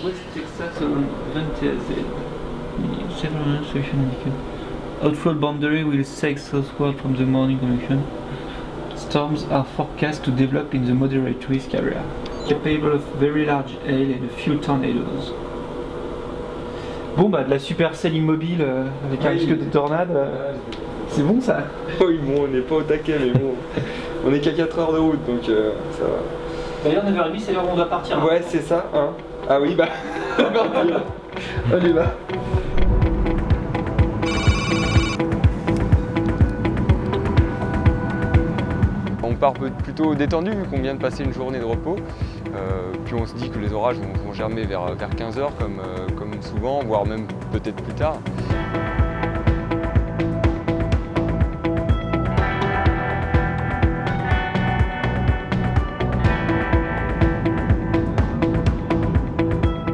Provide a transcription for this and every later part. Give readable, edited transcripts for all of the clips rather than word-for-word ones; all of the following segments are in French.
West Texas 20 several station indicated. Outflow boundary will sail southward from the morning convection. Storms are forecast to develop in the moderate risk area, capable of very large hail and a few tornadoes. Bon bah de la supercell immobile avec un risque de tornade, c'est bon ça. Oui bon on n'est pas au taquet mais bon, on est qu'à 4 heures de route donc ça va. D'ailleurs 9h30 c'est l'heure où on doit partir. Ouais c'est ça hein. Ah oui bah allez va. On part plutôt détendu vu qu'on vient de passer une journée de repos. Puis on se dit que les orages vont germer vers 15h comme souvent, voire même peut-être plus tard.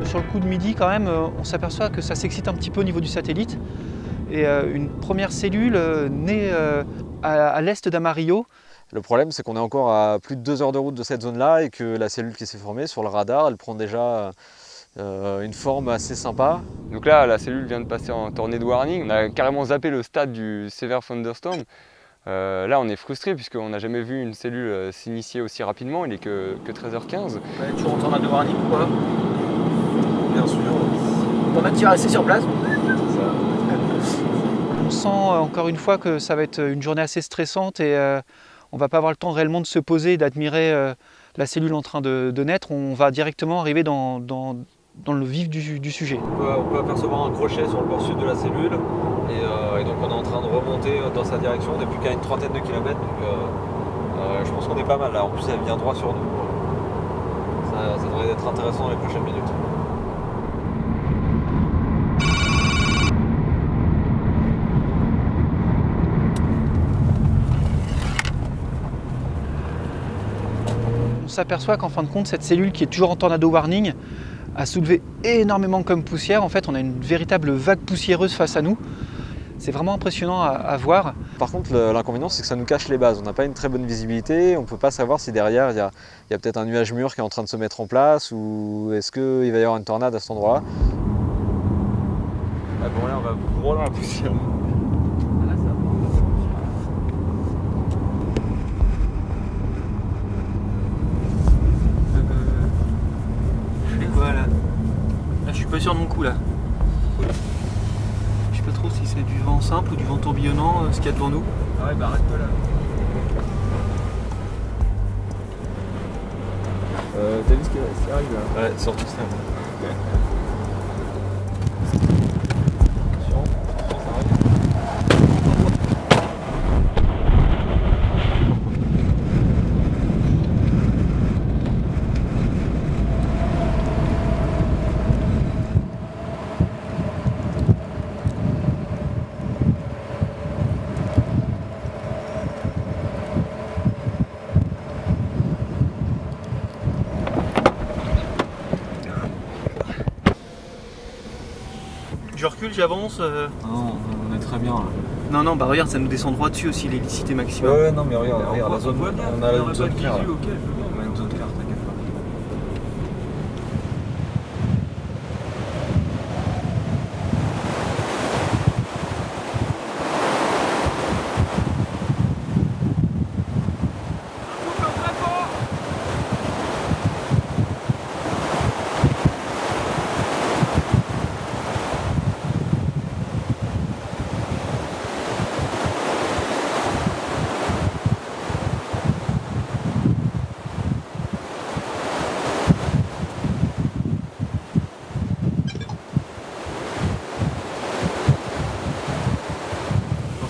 Sur le coup de midi quand même, on s'aperçoit que ça s'excite un petit peu au niveau du satellite. Et une première cellule naît à l'est d'Amarillo. Le problème, c'est qu'on est encore à plus de 2 heures de route de cette zone-là et que la cellule qui s'est formée sur le radar, elle prend déjà une forme assez sympa. Donc là, la cellule vient de passer en tornado warning. On a carrément zappé le stade du Severe Thunderstorm. Là, on est frustré puisqu'on n'a jamais vu une cellule s'initier aussi rapidement. Il est que 13h15. Ouais, toujours en tornado warning quoi. Bien sûr. On a tiré assez sur place. C'est ça. On sent encore une fois que ça va être une journée assez stressante et on ne va pas avoir le temps réellement de se poser et d'admirer la cellule en train de naître. On va directement arriver dans le vif du sujet. On peut apercevoir un crochet sur le bord sud de la cellule et donc on est en train de remonter dans sa direction. On n'est plus qu'à une trentaine de kilomètres, donc je pense qu'on est pas mal là. En plus elle vient droit sur nous. Ça devrait être intéressant dans les prochaines minutes. On s'aperçoit qu'en fin de compte, cette cellule qui est toujours en tornado warning a soulevé énormément comme poussière. En fait, on a une véritable vague poussiéreuse face à nous. C'est vraiment impressionnant à voir. Par contre, l'inconvénient, c'est que ça nous cache les bases. On n'a pas une très bonne visibilité. On ne peut pas savoir si derrière, il y a peut-être un nuage mûr qui est en train de se mettre en place ou est-ce qu'il va y avoir une tornade à cet endroit-là. Ah bon là on va gros dans la poussière. Je fais quoi là? Là, je suis pas sûr de mon coup là. Je sais pas trop si c'est du vent simple ou du vent tourbillonnant ce qu'il y a devant nous. Ah ouais bah arrête-toi là. T'as vu ce qui arrive là? Ouais surtout ça. Je recule, j'avance. Non, on est très bien là. Non, bah regarde, ça nous descend droit dessus aussi, l'hélicité maximum. Ouais non mais regarde la zone. On a On une zone claire. visu, Là. ok, je veux bien. On a une zone claire, t'inquiète pas.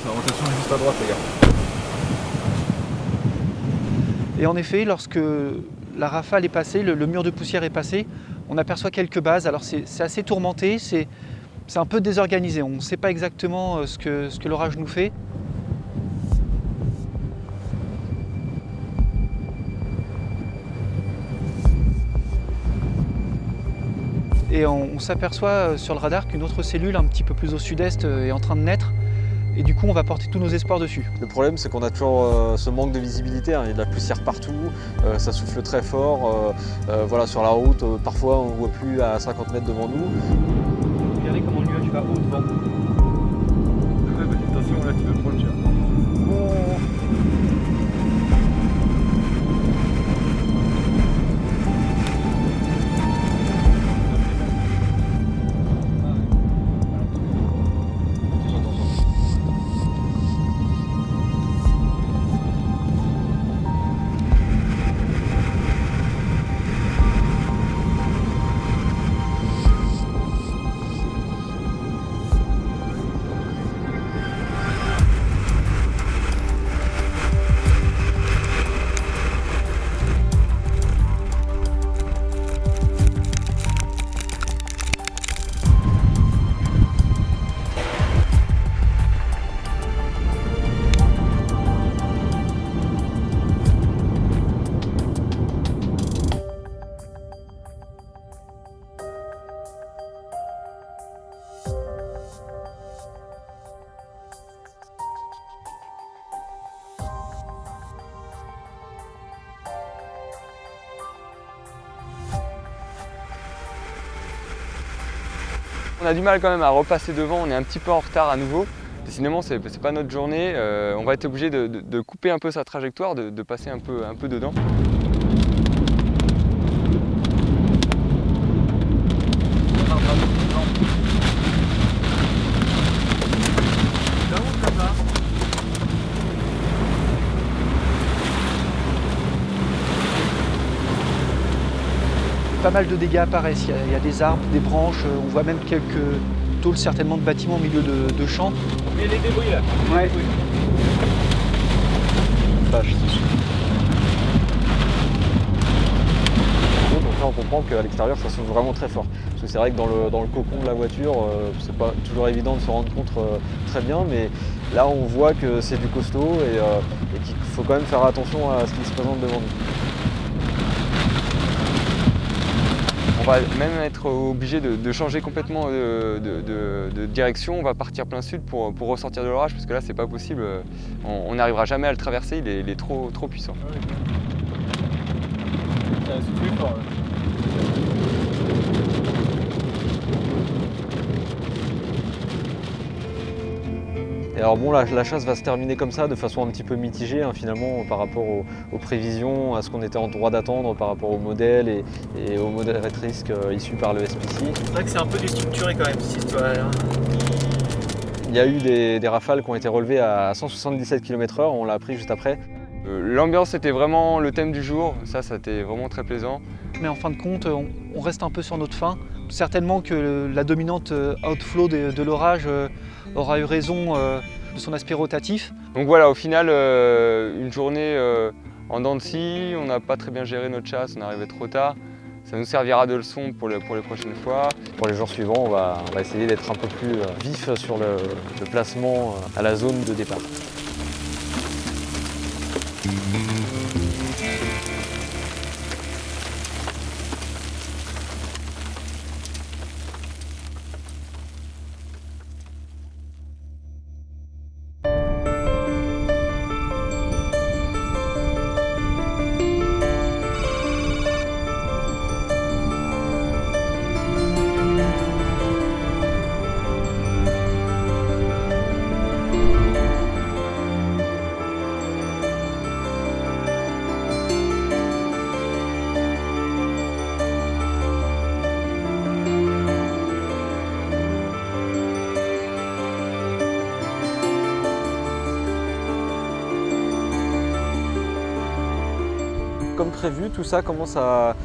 La rotation est juste à droite les gars. Et en effet, lorsque la rafale est passée, le mur de poussière est passé, on aperçoit quelques bases. Alors c'est assez tourmenté, c'est un peu désorganisé. On ne sait pas exactement ce que l'orage nous fait. Et on s'aperçoit sur le radar qu'une autre cellule un petit peu plus au sud-est est en train de naître. et du coup on va porter tous nos espoirs dessus. Le problème c'est qu'on a toujours ce manque de visibilité, hein. Il y a de la poussière partout, ça souffle très fort, voilà, sur la route, parfois on ne voit plus à 50 mètres devant nous. Regardez comment le nuage va haut devant. Attention, là tu peux prendre cher. On a du mal quand même à repasser devant, on est un petit peu en retard à nouveau. Décidément, c'est pas notre journée. On va être obligé de couper un peu sa trajectoire, de passer un peu dedans. Pas mal de dégâts apparaissent, il y a des arbres, des branches, on voit même quelques tôles certainement de bâtiments au milieu de champs. Il y a les débris là. Ouais. Vache, c'est sûr. Donc là on comprend qu'à l'extérieur ça souffle vraiment très fort. Parce que c'est vrai que dans le cocon de la voiture, c'est pas toujours évident de se rendre compte très bien, mais là on voit que c'est du costaud et qu'il faut quand même faire attention à ce qui se présente devant nous. On va même être obligé de changer complètement de direction. On va partir plein sud pour ressortir de l'orage, parce que là c'est pas possible. On n'arrivera jamais à le traverser, il est trop puissant. Ça a soufflé fort là. Et alors bon, la chasse va se terminer comme ça, de façon un petit peu mitigée, hein, finalement, par rapport aux prévisions, à ce qu'on était en droit d'attendre par rapport aux modèles et aux modèles at risk issus par le SPC. C'est vrai que c'est un peu déstructuré quand même cette histoire-là. Il y a eu des rafales qui ont été relevées à 177 km/h, on l'a appris juste après. L'ambiance c'était vraiment le thème du jour, ça c'était vraiment très plaisant. Mais en fin de compte, on reste un peu sur notre faim. Certainement que la dominante outflow de l'orage aura eu raison de son aspect rotatif. Donc voilà, au final, une journée en dents de scie, on n'a pas très bien géré notre chasse, on est arrivé trop tard. Ça nous servira de leçon pour les prochaines fois. Pour les jours suivants, on va essayer d'être un peu plus vif sur le placement à la zone de départ. Comme prévu, tout ça commence à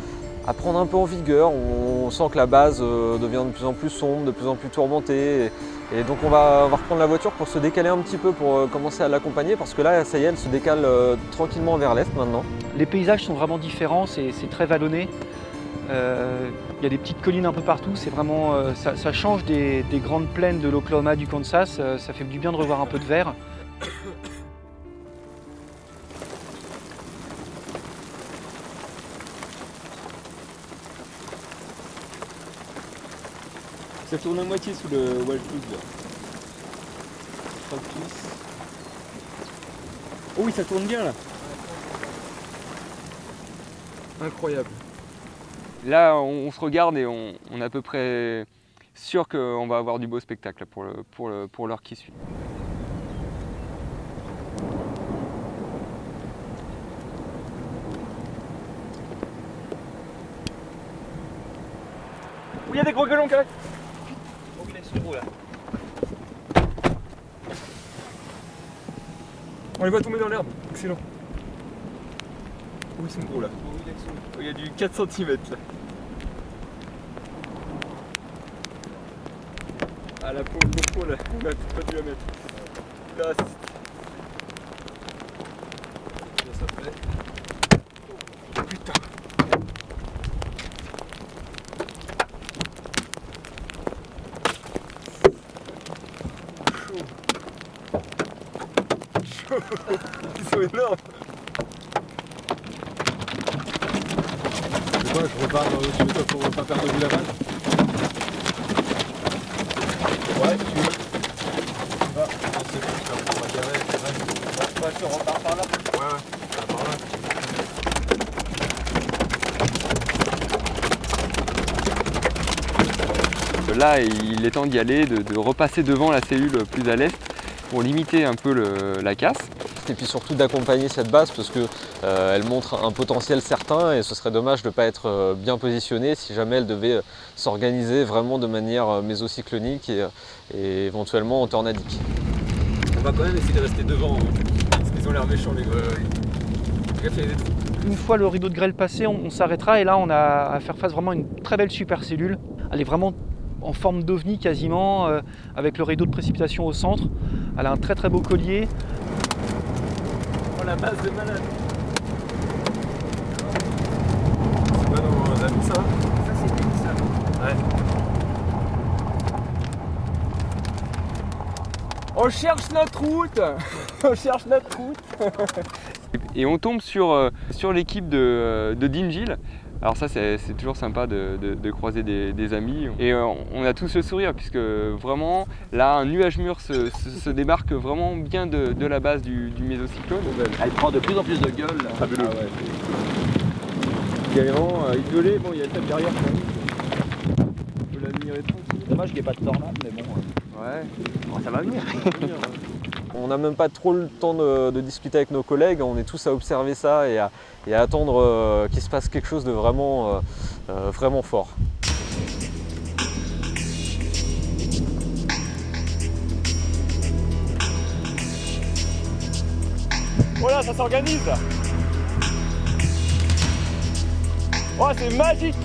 prendre un peu en vigueur. On sent que la base devient de plus en plus sombre, de plus en plus tourmentée. Et donc on va reprendre la voiture pour se décaler un petit peu pour commencer à l'accompagner, parce que là, ça y est, elle se décale tranquillement vers l'est maintenant. Les paysages sont vraiment différents, c'est très vallonné. Il y a des petites collines un peu partout, c'est vraiment, ça change des grandes plaines de l'Oklahoma, du Kansas, ça fait du bien de revoir un peu de vert. Ça tourne à moitié sous le Wildwood là. focus. Oh oui, ça tourne bien là. Incroyable. Là, on se regarde et on est à peu près sûr qu'on va avoir du beau spectacle pour l'heure qui suit. Oh, il y a des gros gueulons, Calais. Oh, il est sur gros là. On les voit tomber dans l'herbe. Excellent. Oh, ils sont gros là. Oh, il y a du 4 cm là. Ah, la pauvre GoPro là, on a pas dû la mettre. Là, ça fait. Oh, putain. Ils sont énormes. C'est quoi, je repars au-dessus pour pas perdre du lavage? Ouais, si tu veux. Ah, c'est bon, on va garer, c'est vrai. Ouais, je repars par là. Ouais, par là. Là, il est temps d'y aller, de repasser devant la cellule plus à l'est pour limiter un peu la casse. Et puis surtout d'accompagner cette base parce qu'elle montre un potentiel certain et ce serait dommage de ne pas être bien positionnée si jamais elle devait s'organiser vraiment de manière mésocyclonique et éventuellement en tornadique. On va quand même essayer de rester devant, parce qu'ils ont l'air méchants les gars. Regarde, il y a des trous. Une fois le rideau de grêle passé, on s'arrêtera et là on a à faire face vraiment à une très belle supercellule. Elle est vraiment en forme d'ovni quasiment, avec le rideau de précipitation au centre. Elle a un très très beau collier. Oh la base de malade. C'est pas nos amis ça? Ça c'est bien ça. Ouais. On cherche notre route. On cherche notre route. Et on tombe sur l'équipe de Dingil. Alors ça c'est toujours sympa de croiser des amis et on a tous le sourire puisque vraiment là un nuage mûr se démarque vraiment bien de la base du mésocyclone. Elle prend de plus en plus de gueule là. Fabuleux. Ah ouais. Galérant, isolé, bon il y a le tête derrière quand même. On peut l'admirer tranquille. Dommage qu'il n'y ait pas de tornade mais bon. Ouais. Bon, ça va venir. On n'a même pas trop le temps de discuter avec nos collègues, on est tous à observer ça et à attendre qu'il se passe quelque chose de vraiment, vraiment fort. Voilà, ça s'organise là. Oh, c'est magique.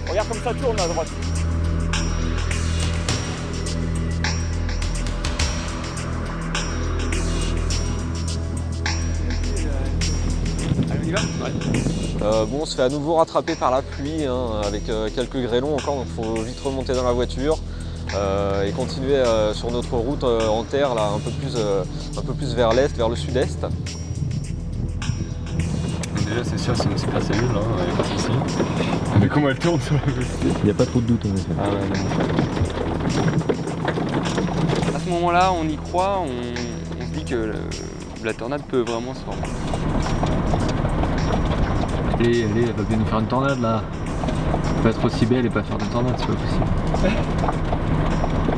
Regarde comme ça tourne à droite. Allez, on y va? Ouais. Bon, on se fait à nouveau rattraper par la pluie hein, avec quelques grêlons encore, donc il faut vite remonter dans la voiture et continuer sur notre route en terre, là, un peu plus vers l'est, vers le sud-est. Déjà, c'est sûr, c'est une super cellule, hein, il n'y a pas de souci. Mais comment elle tourne sur la velocité? Il n'y a pas trop de doute en effet. Ah ouais, non. À ce moment-là, on y croit, on se dit que la tornade peut vraiment se former. Allez, elle va bien nous faire une tornade là. Elle va être aussi belle et pas faire de tornade, c'est pas possible.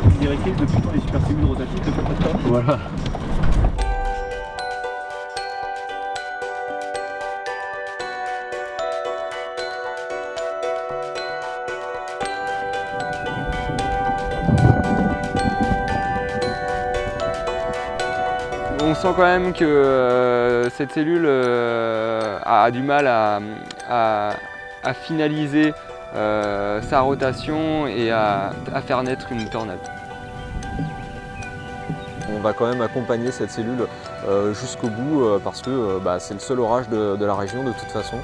On dirait que depuis le temps les super cellules rotatives ne font pas de tornade. Voilà. On sent quand même que cette cellule a du mal à finaliser sa rotation et à faire naître une tornade. On va quand même accompagner cette cellule jusqu'au bout parce que c'est le seul orage de la région de toute façon.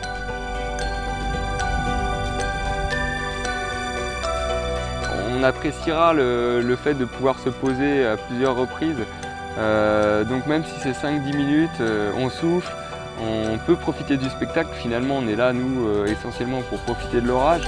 On appréciera le fait de pouvoir se poser à plusieurs reprises Donc même si c'est 5-10 minutes, on souffle, on peut profiter du spectacle. Finalement, on est là, nous, essentiellement pour profiter de l'orage.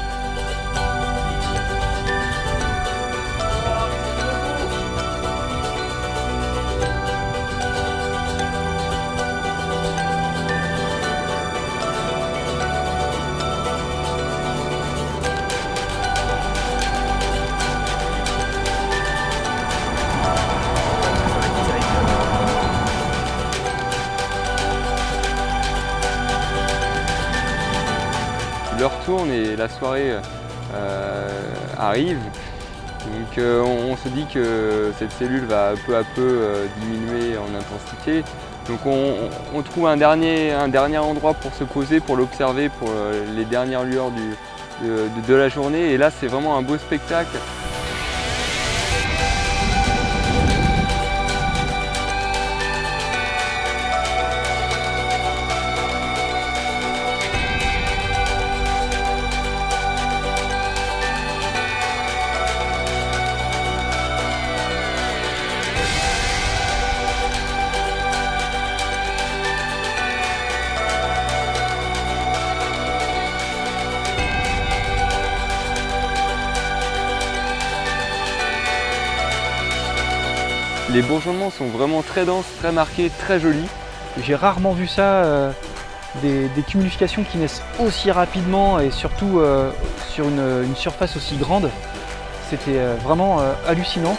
L'heure tourne et la soirée arrive. Donc on se dit que cette cellule va peu à peu diminuer en intensité. Donc on trouve un dernier endroit pour se poser, pour l'observer, pour les dernières lueurs de la journée. Et là, c'est vraiment un beau spectacle. Les bourgeonnements sont vraiment très denses, très marqués, très jolis. J'ai rarement vu ça, des cumulifications qui naissent aussi rapidement et surtout sur une surface aussi grande. C'était vraiment hallucinant.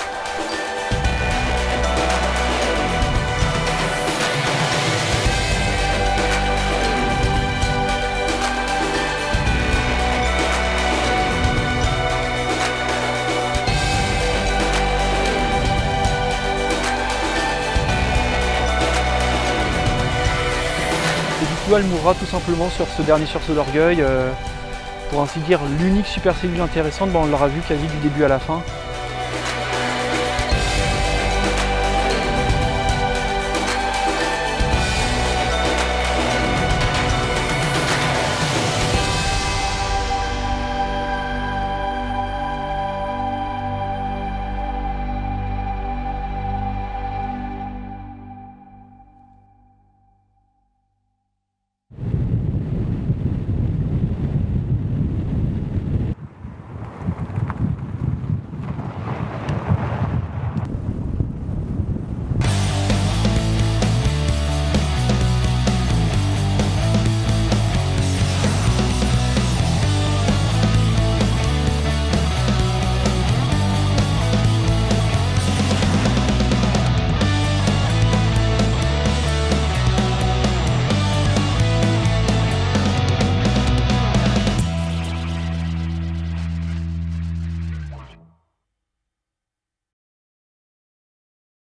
Elle mourra tout simplement sur ce dernier sursaut d'orgueil. Pour ainsi dire, l'unique supercellule intéressante, on l'aura vu quasi du début à la fin.